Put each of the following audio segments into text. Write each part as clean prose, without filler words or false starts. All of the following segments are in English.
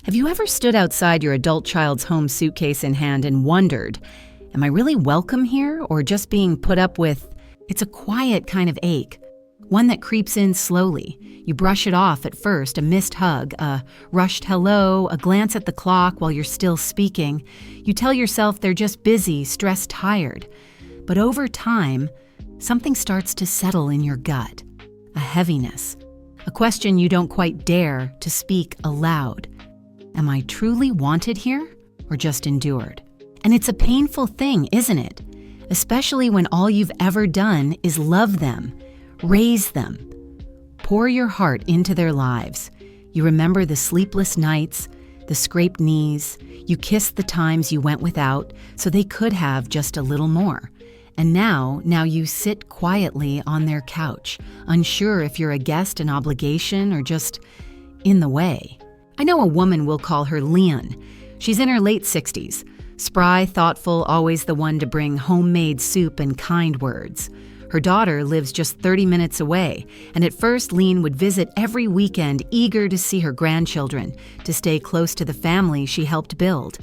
Have you ever stood outside your adult child's home suitcase in hand and wondered, am I really welcome here or just being put up with? It's a quiet kind of ache, one that creeps in slowly. You brush it off at first, a missed hug, a rushed hello, a glance at the clock while you're still speaking. You tell yourself they're just busy, stressed, tired. But over time, something starts to settle in your gut, a heaviness, a question you don't quite dare to speak aloud. Am I truly wanted here or just endured? And it's a painful thing, isn't it? Especially when all you've ever done is love them, raise them, pour your heart into their lives. You remember the sleepless nights, the scraped knees, you kissed the times you went without so they could have just a little more. And now you sit quietly on their couch, unsure if you're a guest, an obligation, or just in the way. I know a woman we'll call her Leon. She's in her late 60s, spry, thoughtful, always the one to bring homemade soup and kind words. Her daughter lives just 30 minutes away, and at first Lean would visit every weekend, eager to see her grandchildren, to stay close to the family she helped build.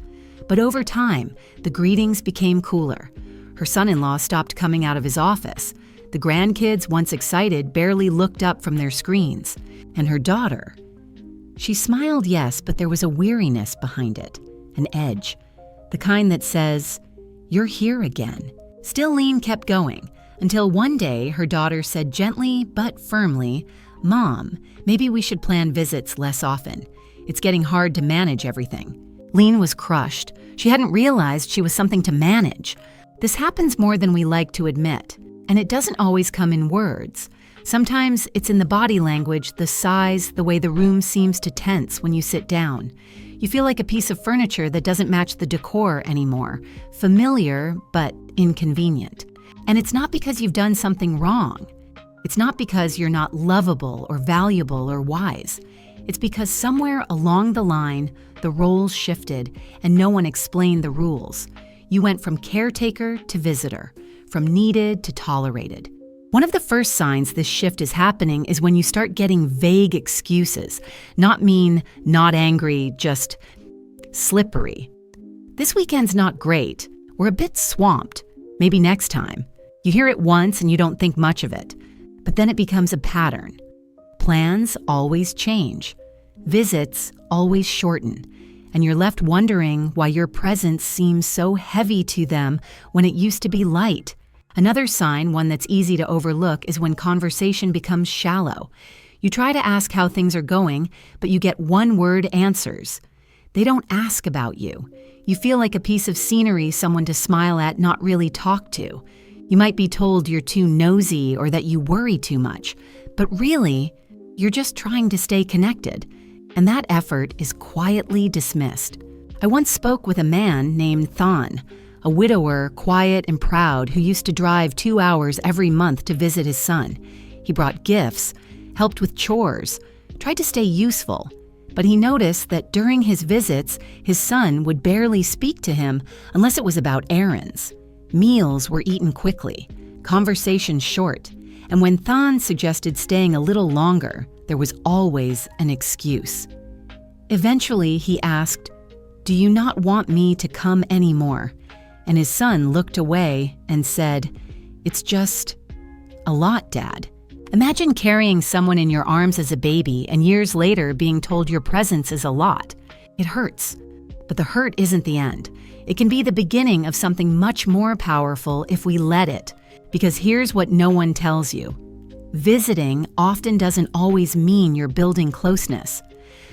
But over time, the greetings became cooler. Her son-in-law stopped coming out of his office. The grandkids, once excited, barely looked up from their screens. And her daughter, she smiled, yes, but there was a weariness behind it, an edge, the kind that says, "You're here again." Still, Lean kept going, until one day her daughter said gently but firmly, "Mom, maybe we should plan visits less often. It's getting hard to manage everything." Lean was crushed. She hadn't realized she was something to manage. This happens more than we like to admit, and it doesn't always come in words. Sometimes it's in the body language, the size, the way the room seems to tense when you sit down. You feel like a piece of furniture that doesn't match the decor anymore. Familiar, but inconvenient. And it's not because you've done something wrong. It's not because you're not lovable or valuable or wise. It's because somewhere along the line, the roles shifted and no one explained the rules. You went from caretaker to visitor, from needed to tolerated. One of the first signs this shift is happening is when you start getting vague excuses. Not mean, not angry, just slippery. "This weekend's not great. We're a bit swamped. Maybe next time." You hear it once and you don't think much of it. But then it becomes a pattern. Plans always change. Visits always shorten. And you're left wondering why your presence seems so heavy to them when it used to be light. Another sign, one that's easy to overlook, is when conversation becomes shallow. You try to ask how things are going, but you get one-word answers. They don't ask about you. You feel like a piece of scenery someone to smile at, not really talk to. You might be told you're too nosy or that you worry too much, but really, you're just trying to stay connected. And that effort is quietly dismissed. I once spoke with a man named Thon, a widower, quiet and proud, who used to drive 2 hours every month to visit his son. He brought gifts, helped with chores, tried to stay useful. But he noticed that during his visits, his son would barely speak to him unless it was about errands. Meals were eaten quickly, conversations short, and when Thon suggested staying a little longer, there was always an excuse. Eventually, he asked, "Do you not want me to come anymore?" And his son looked away and said, "It's just a lot, Dad." Imagine carrying someone in your arms as a baby and years later being told your presence is a lot. It hurts, but the hurt isn't the end. It can be the beginning of something much more powerful if we let it. Because here's what no one tells you. Visiting often doesn't always mean you're building closeness.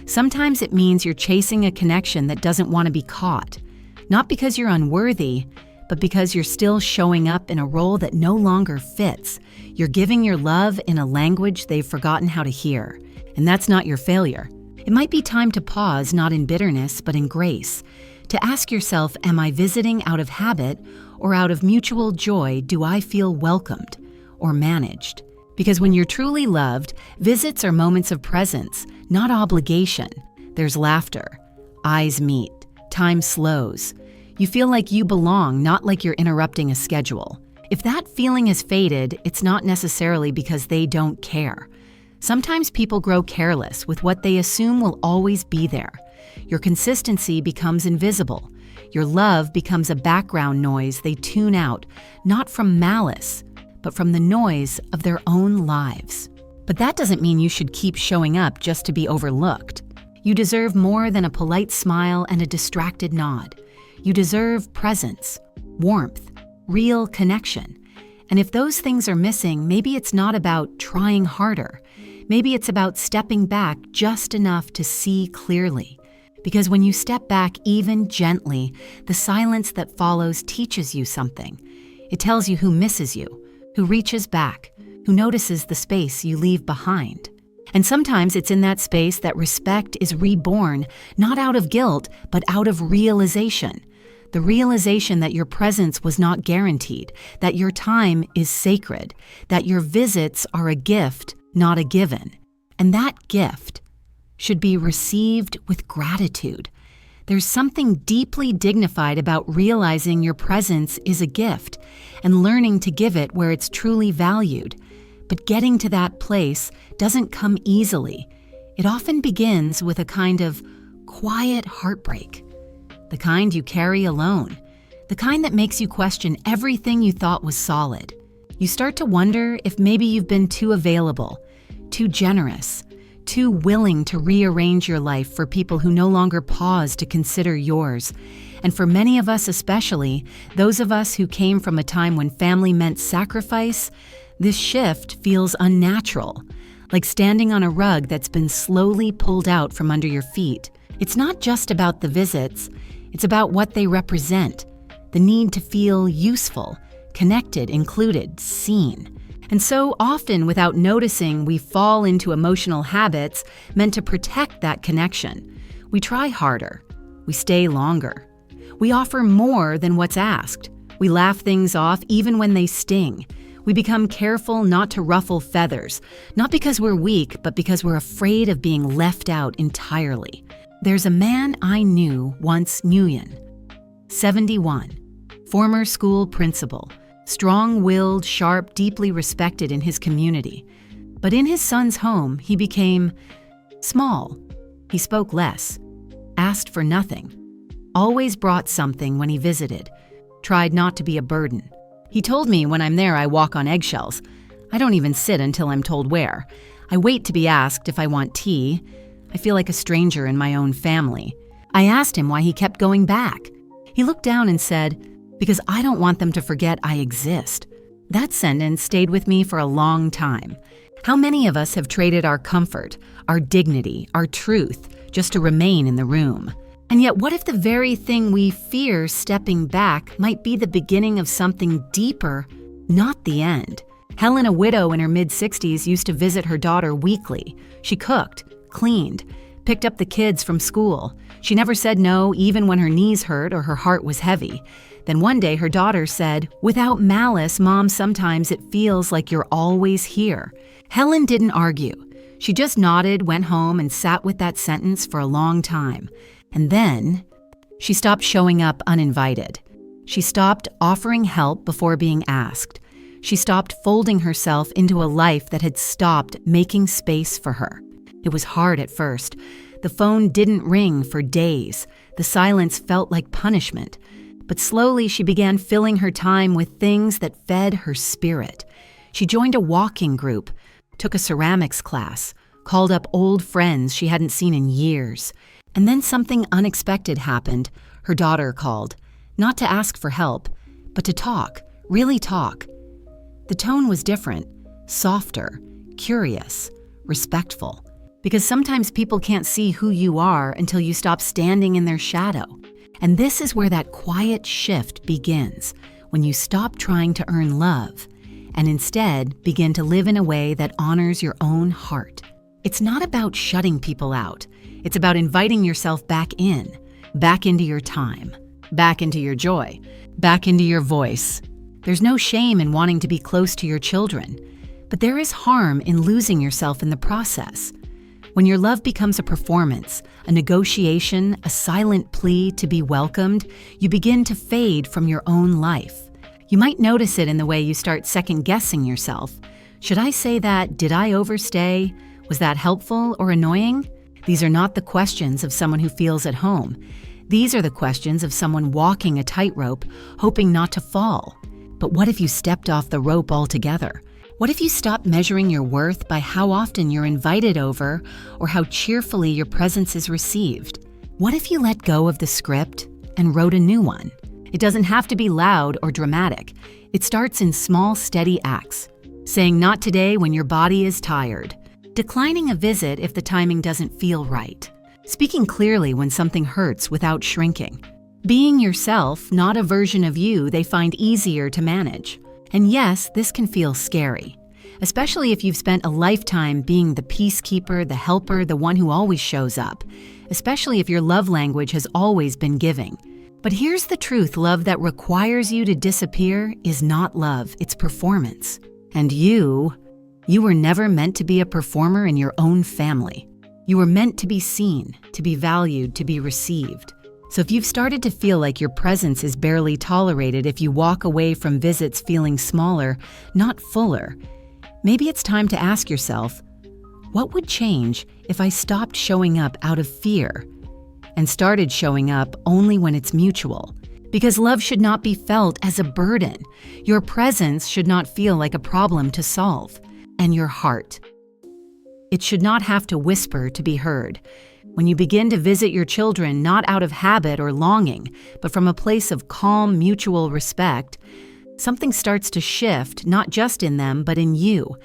Sometimes it means you're chasing a connection that doesn't want to be caught. Not because you're unworthy, but because you're still showing up in a role that no longer fits. You're giving your love in a language they've forgotten how to hear. And that's not your failure. It might be time to pause, not in bitterness, but in grace. To ask yourself, am I visiting out of habit or out of mutual joy? Do I feel welcomed or managed? Because when you're truly loved, visits are moments of presence, not obligation. There's laughter. Eyes meet. Time slows. You feel like you belong, not like you're interrupting a schedule. If that feeling has faded, it's not necessarily because they don't care. Sometimes people grow careless with what they assume will always be there. Your consistency becomes invisible. Your love becomes a background noise they tune out, not from malice, but from the noise of their own lives. But that doesn't mean you should keep showing up just to be overlooked. You deserve more than a polite smile and a distracted nod. You deserve presence, warmth, real connection. And if those things are missing, maybe it's not about trying harder. Maybe it's about stepping back just enough to see clearly. Because when you step back even gently, the silence that follows teaches you something. It tells you who misses you, who reaches back, who notices the space you leave behind. And sometimes it's in that space that respect is reborn, not out of guilt, but out of realization. The realization that your presence was not guaranteed, that your time is sacred, that your visits are a gift, not a given. And that gift should be received with gratitude. There's something deeply dignified about realizing your presence is a gift and learning to give it where it's truly valued. But getting to that place doesn't come easily. It often begins with a kind of quiet heartbreak, the kind you carry alone, the kind that makes you question everything you thought was solid. You start to wonder if maybe you've been too available, too generous, too willing to rearrange your life for people who no longer pause to consider yours. And for many of us especially, those of us who came from a time when family meant sacrifice, this shift feels unnatural, like standing on a rug that's been slowly pulled out from under your feet. It's not just about the visits, it's about what they represent, the need to feel useful, connected, included, seen. And so often, without noticing, we fall into emotional habits meant to protect that connection. We try harder. We stay longer. We offer more than what's asked. We laugh things off even when they sting. We become careful not to ruffle feathers, not because we're weak, but because we're afraid of being left out entirely. There's a man I knew once, Nguyen, 71, former school principal, strong-willed, sharp, deeply respected in his community. But in his son's home, he became small. He spoke less, asked for nothing, always brought something when he visited, tried not to be a burden. He told me when I'm there I walk on eggshells. I don't even sit until I'm told where. I wait to be asked if I want tea. I feel like a stranger in my own family. I asked him why he kept going back. He looked down and said, "Because I don't want them to forget I exist." That sentence stayed with me for a long time. How many of us have traded our comfort, our dignity, our truth, just to remain in the room? And yet, what if the very thing we fear stepping back might be the beginning of something deeper, not the end? Helen, a widow in her mid-60s, used to visit her daughter weekly. She cooked, cleaned, picked up the kids from school. She never said no, even when her knees hurt or her heart was heavy. Then one day her daughter said, "Without malice, Mom, sometimes it feels like you're always here." Helen didn't argue. She just nodded, went home, and sat with that sentence for a long time. And then she stopped showing up uninvited. She stopped offering help before being asked. She stopped folding herself into a life that had stopped making space for her. It was hard at first. The phone didn't ring for days. The silence felt like punishment. But slowly she began filling her time with things that fed her spirit. She joined a walking group, took a ceramics class, called up old friends she hadn't seen in years. And then something unexpected happened. Her daughter called, not to ask for help, but to talk, really talk. The tone was different, softer, curious, respectful. Because sometimes people can't see who you are until you stop standing in their shadow. And this is where that quiet shift begins, when you stop trying to earn love and instead begin to live in a way that honors your own heart. It's not about shutting people out. It's about inviting yourself back into your time, back into your joy, back into your voice. There's no shame in wanting to be close to your children, but there is harm in losing yourself in the process. When your love becomes a performance, a negotiation, a silent plea to be welcomed, you begin to fade from your own life. You might notice it in the way you start second-guessing yourself. Should I say that? Did I overstay? Was that helpful or annoying? These are not the questions of someone who feels at home. These are the questions of someone walking a tightrope, hoping not to fall. But what if you stepped off the rope altogether? What if you stopped measuring your worth by how often you're invited over or how cheerfully your presence is received? What if you let go of the script and wrote a new one? It doesn't have to be loud or dramatic. It starts in small, steady acts. Saying not today when your body is tired. Declining a visit if the timing doesn't feel right. Speaking clearly when something hurts without shrinking. Being yourself, not a version of you they find easier to manage. And yes, this can feel scary, especially if you've spent a lifetime being the peacekeeper, the helper, the one who always shows up, especially if your love language has always been giving. But here's the truth, love that requires you to disappear is not love, it's performance. And you were never meant to be a performer in your own family. You were meant to be seen, to be valued, to be received. So if you've started to feel like your presence is barely tolerated if you walk away from visits feeling smaller, not fuller, maybe it's time to ask yourself, what would change if I stopped showing up out of fear and started showing up only when it's mutual? Because love should not be felt as a burden. Your presence should not feel like a problem to solve. And your heart. It should not have to whisper to be heard. When you begin to visit your children not out of habit or longing, but from a place of calm, mutual respect, something starts to shift, not just in them, but in you.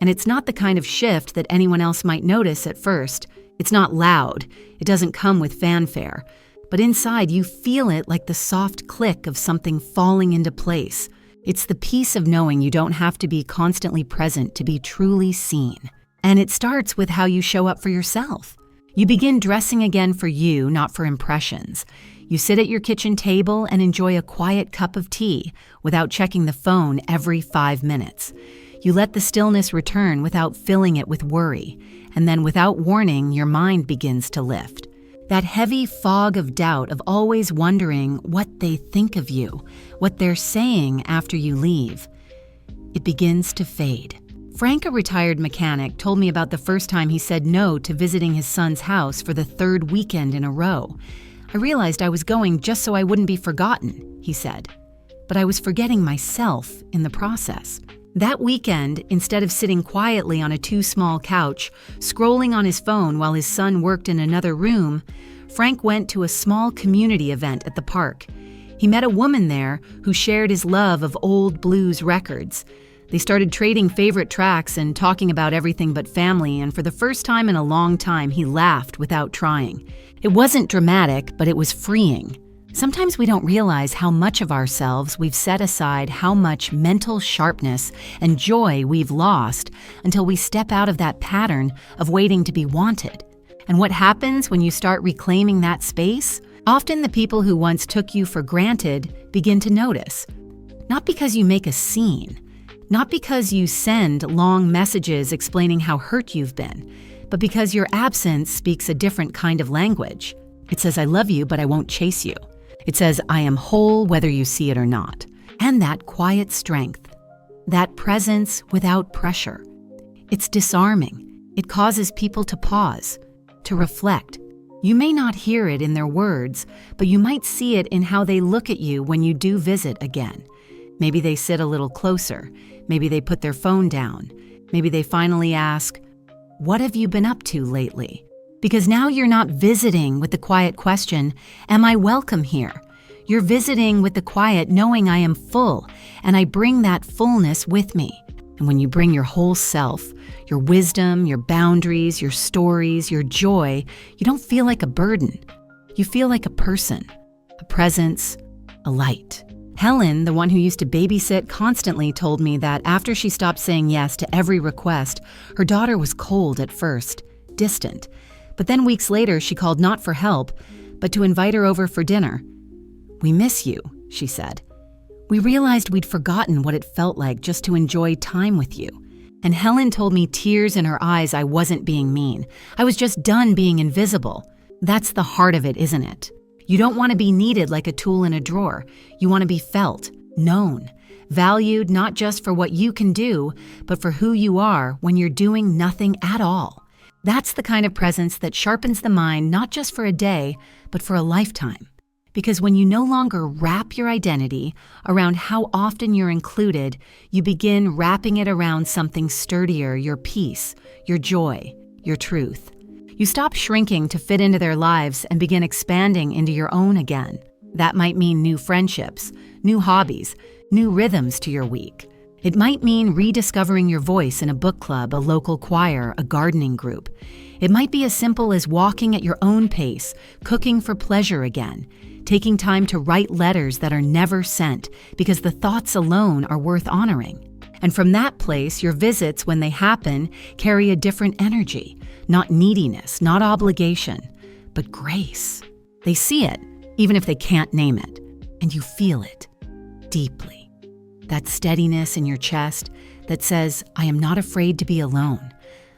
And it's not the kind of shift that anyone else might notice at first. It's not loud. It doesn't come with fanfare. But inside, you feel it like the soft click of something falling into place. It's the peace of knowing you don't have to be constantly present to be truly seen. And it starts with how you show up for yourself. You begin dressing again for you, not for impressions. You sit at your kitchen table and enjoy a quiet cup of tea without checking the phone every 5 minutes. You let the stillness return without filling it with worry. And then without warning, your mind begins to lift. That heavy fog of doubt of always wondering what they think of you, what they're saying after you leave. It begins to fade. Frank, a retired mechanic, told me about the first time he said no to visiting his son's house for the 3rd weekend in a row. I realized I was going just so I wouldn't be forgotten, he said. But I was forgetting myself in the process. That weekend, instead of sitting quietly on a too small couch, scrolling on his phone while his son worked in another room, Frank went to a small community event at the park. He met a woman there who shared his love of old blues records. They started trading favorite tracks and talking about everything but family, and for the first time in a long time, he laughed without trying. It wasn't dramatic, but it was freeing. Sometimes we don't realize how much of ourselves we've set aside, how much mental sharpness and joy we've lost until we step out of that pattern of waiting to be wanted. And what happens when you start reclaiming that space? Often the people who once took you for granted begin to notice. Not because you make a scene, not because you send long messages explaining how hurt you've been, but because your absence speaks a different kind of language. It says, I love you, but I won't chase you. It says, I am whole whether you see it or not. And that quiet strength, that presence without pressure, it's disarming. It causes people to pause, to reflect. You may not hear it in their words, but you might see it in how they look at you when you do visit again. Maybe they sit a little closer. Maybe they put their phone down. Maybe they finally ask, what have you been up to lately? Because now you're not visiting with the quiet question, am I welcome here? You're visiting with the quiet knowing I am full, and I bring that fullness with me. And when you bring your whole self, your wisdom, your boundaries, your stories, your joy, you don't feel like a burden. You feel like a person, a presence, a light. Helen, the one who used to babysit constantly, told me that after she stopped saying yes to every request, her daughter was cold at first, distant. But then weeks later, she called not for help, but to invite her over for dinner. We miss you, she said. We realized we'd forgotten what it felt like just to enjoy time with you. And Helen told me, tears in her eyes, I wasn't being mean. I was just done being invisible. That's the heart of it, isn't it? You don't want to be needed like a tool in a drawer. You want to be felt, known, valued not just for what you can do, but for who you are when you're doing nothing at all. That's the kind of presence that sharpens the mind not just for a day, but for a lifetime. Because when you no longer wrap your identity around how often you're included, you begin wrapping it around something sturdier, your peace, your joy, your truth. You stop shrinking to fit into their lives and begin expanding into your own again. That might mean new friendships, new hobbies, new rhythms to your week. It might mean rediscovering your voice in a book club, a local choir, a gardening group. It might be as simple as walking at your own pace, cooking for pleasure again, taking time to write letters that are never sent because the thoughts alone are worth honoring. And from that place, your visits, when they happen, carry a different energy, not neediness, not obligation, but grace. They see it, even if they can't name it, and you feel it deeply. That steadiness in your chest that says, I am not afraid to be alone.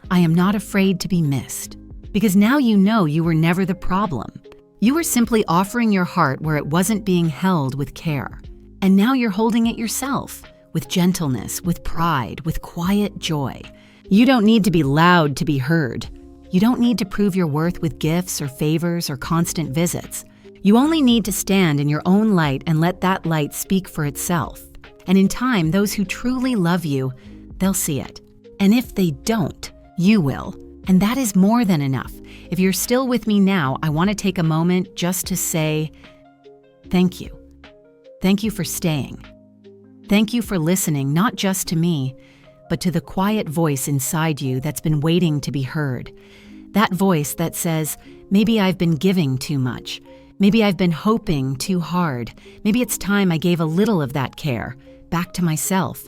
I am not afraid to be missed. Because now you know you were never the problem. You were simply offering your heart where it wasn't being held with care. And now you're holding it yourself, with gentleness, with pride, with quiet joy. You don't need to be loud to be heard. You don't need to prove your worth with gifts or favors or constant visits. You only need to stand in your own light and let that light speak for itself. And in time, those who truly love you, they'll see it. And if they don't, you will. And that is more than enough. If you're still with me now, I want to take a moment just to say, thank you. Thank you for staying. Thank you for listening, not just to me, but to the quiet voice inside you that's been waiting to be heard. That voice that says, maybe I've been giving too much. Maybe I've been hoping too hard. Maybe it's time I gave a little of that care back to myself.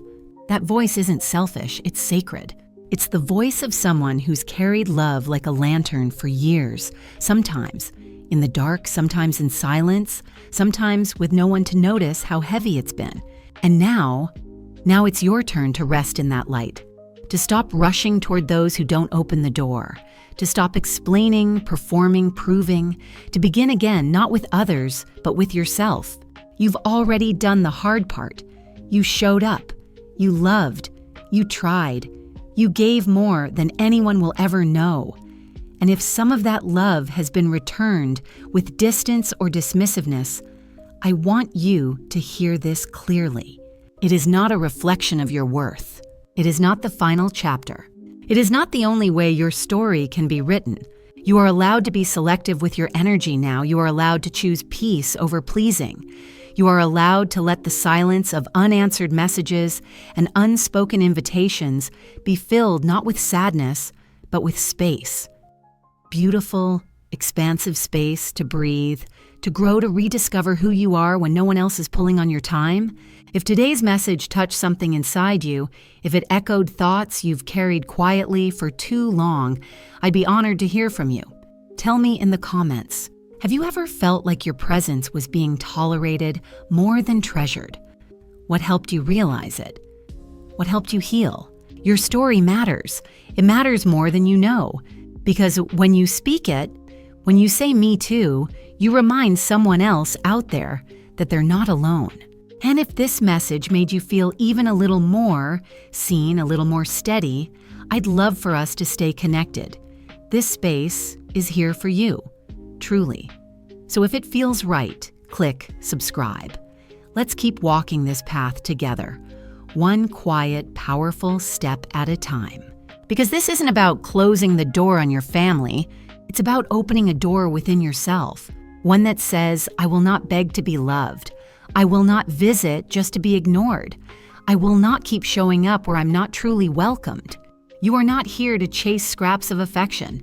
That voice isn't selfish, it's sacred. It's the voice of someone who's carried love like a lantern for years, sometimes in the dark, sometimes in silence, sometimes with no one to notice how heavy it's been. And now it's your turn to rest in that light, to stop rushing toward those who don't open the door, to stop explaining, performing, proving, to begin again not with others, but with yourself. You've already done the hard part. You showed up. You loved. You tried. You gave more than anyone will ever know. And if some of that love has been returned with distance or dismissiveness, I want you to hear this clearly. It is not a reflection of your worth. It is not the final chapter. It is not the only way your story can be written. You are allowed to be selective with your energy now. You are allowed to choose peace over pleasing. You are allowed to let the silence of unanswered messages and unspoken invitations be filled not with sadness, but with space. Beautiful, expansive space to breathe, to grow, to rediscover who you are when no one else is pulling on your time. If today's message touched something inside you, if it echoed thoughts you've carried quietly for too long, I'd be honored to hear from you. Tell me in the comments. Have you ever felt like your presence was being tolerated more than treasured? What helped you realize it? What helped you heal? Your story matters. It matters more than you know. Because when you speak it, when you say me too, you remind someone else out there that they're not alone. And if this message made you feel even a little more seen, a little more steady, I'd love for us to stay connected. This space is here for you. Truly. So if it feels right, click subscribe. Let's keep walking this path together, one quiet, powerful step at a time. Because this isn't about closing the door on your family, it's about opening a door within yourself, one that says, I will not beg to be loved. I will not visit just to be ignored. I will not keep showing up where I'm not truly welcomed. You are not here to chase scraps of affection.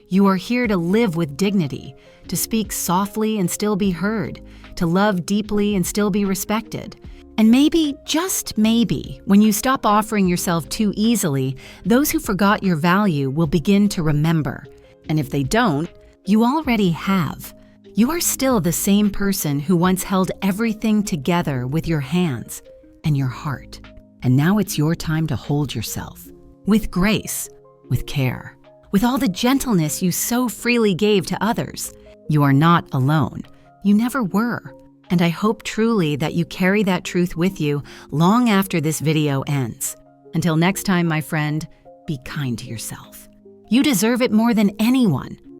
You are here to live with dignity, to speak softly and still be heard, to love deeply and still be respected. And maybe, just maybe, when you stop offering yourself too easily, those who forgot your value will begin to remember. And if they don't, you already have. You are still the same person who once held everything together with your hands and your heart. And now it's your time to hold yourself with grace, with care, with all the gentleness you so freely gave to others. You are not alone. You never were. And I hope truly that you carry that truth with you long after this video ends. Until next time, my friend, be kind to yourself. You deserve it more than anyone.